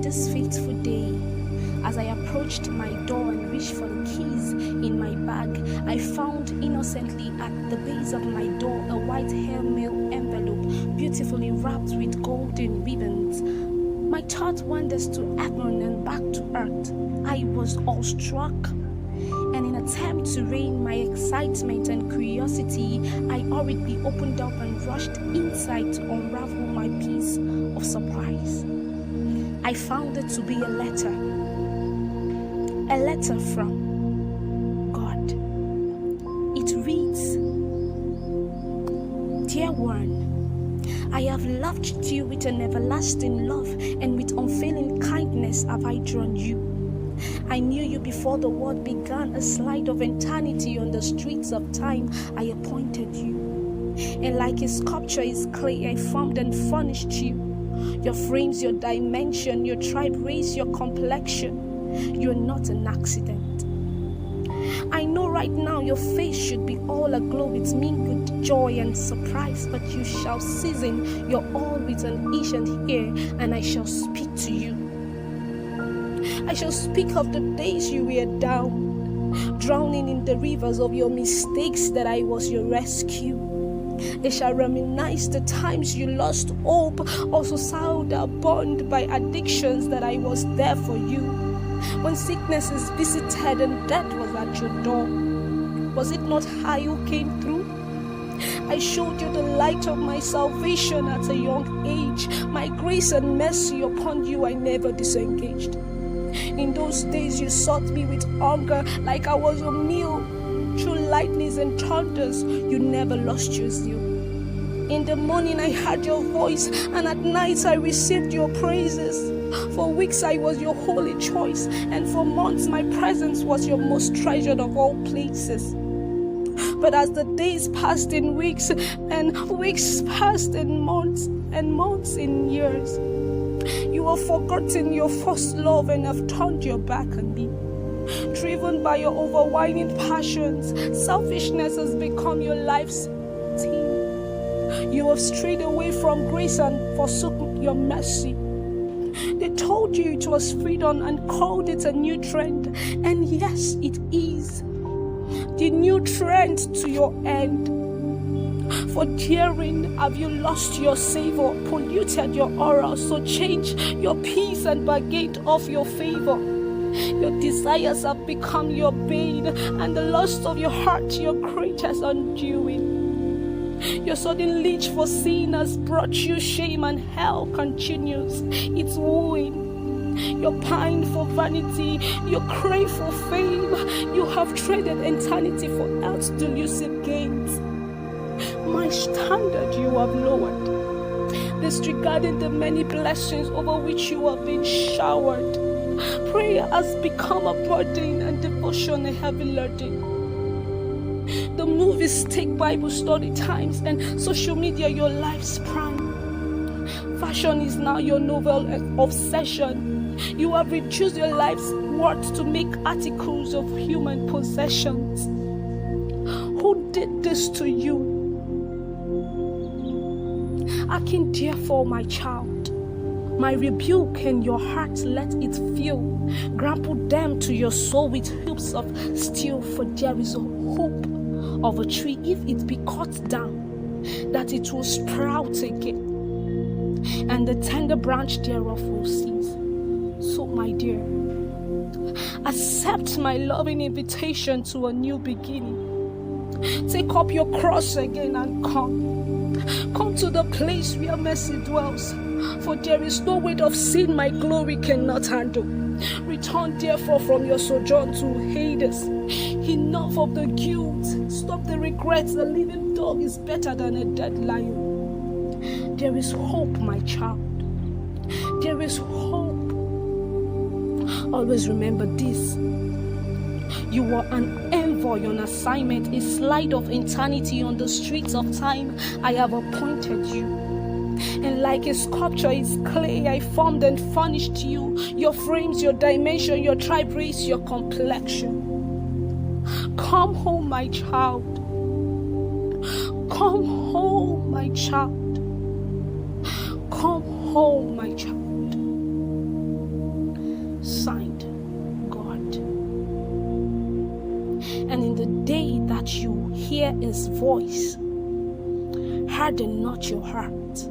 this fateful day, as I approached my door and reached for the keys in my bag, I found innocently at the base of my door a white hairmail envelope beautifully wrapped with golden ribbons. My thought wanders to heaven and back to earth. I was awestruck, and in an attempt to rein my excitement and curiosity, I hurriedly opened up and rushed inside to unravel my piece of surprise. I found it to be a letter from God. It reads, "Dear one, I have loved you with an everlasting love, and with unfailing kindness have I drawn you. I knew you before the world began. A slide of eternity on the streets of time I appointed you. And like a sculpture is clay, I formed and furnished you. Your frames, your dimension, your tribe, race, your complexion. You're not an accident. I know right now your face should be all aglow with mingled joy and surprise, but you shall season your all with an ancient ear, and I shall speak to you. I shall speak of the days you were down, drowning in the rivers of your mistakes, that I was your rescue. I shall reminisce the times you lost hope, also bound by addictions, that I was there for you. When sickness is visited and death was at your door, was it not I who came through? I showed you the light of my salvation at a young age. My grace and mercy upon you I never disengaged. In those days you sought me with hunger, like I was a meal. Through lightnings and thunders, you never lost your zeal. In the morning I heard your voice, and at night I received your praises. For weeks I was your holy choice, and for months my presence was your most treasured of all places. But as the days passed in weeks, and weeks passed in months, and months in years, you have forgotten your first love and have turned your back on me. Driven by your overwhelming passions, selfishness has become your life's theme. You have strayed away from grace and forsook your mercy. They told you it was freedom and called it a new trend, and yes, it is the new trend to your end. For daring have you lost your savor, polluted your aura, so change your peace and bargained off your favor. Your desires have become your bane, and the lust of your heart your greatest undoing. Your sudden leech for sin has brought you shame, and hell continues its wooing. You pine for vanity, you crave for fame, you have traded eternity for earth's delusive gains. My standard you have lowered, disregarding the many blessings over which you have been showered. Prayer has become a burden, and devotion a heavy loading. The movies take Bible study times, and social media your life's prime. Fashion is now your novel obsession. You have reduced your life's worth to make articles of human possessions. Who did this to you? Hearken therefore, my child, my rebuke, and your heart let it feel. Grapple them to your soul with hoops of steel, for there is a hope of a tree, if it be cut down, that it will sprout again, and the tender branch thereof will cease. So, my dear, accept my loving invitation to a new beginning. Take up your cross again and come to the place where mercy dwells, for there is no weight of sin my glory cannot handle. Return therefore from your sojourn to Hades. Enough of the guilt, stop the regrets. A living dog is better than a dead lion. There is hope, my child. There is hope. Always remember this. You are an envoy on assignment, a slide of eternity on the streets of time. I have appointed you. And like a sculpture is clay, I formed and furnished you. Your frames, your dimension, your tribe, race, your complexion. Come home, my child. Come home, my child. Come home, my child. signed God. And in the day that you hear his voice, harden not your heart.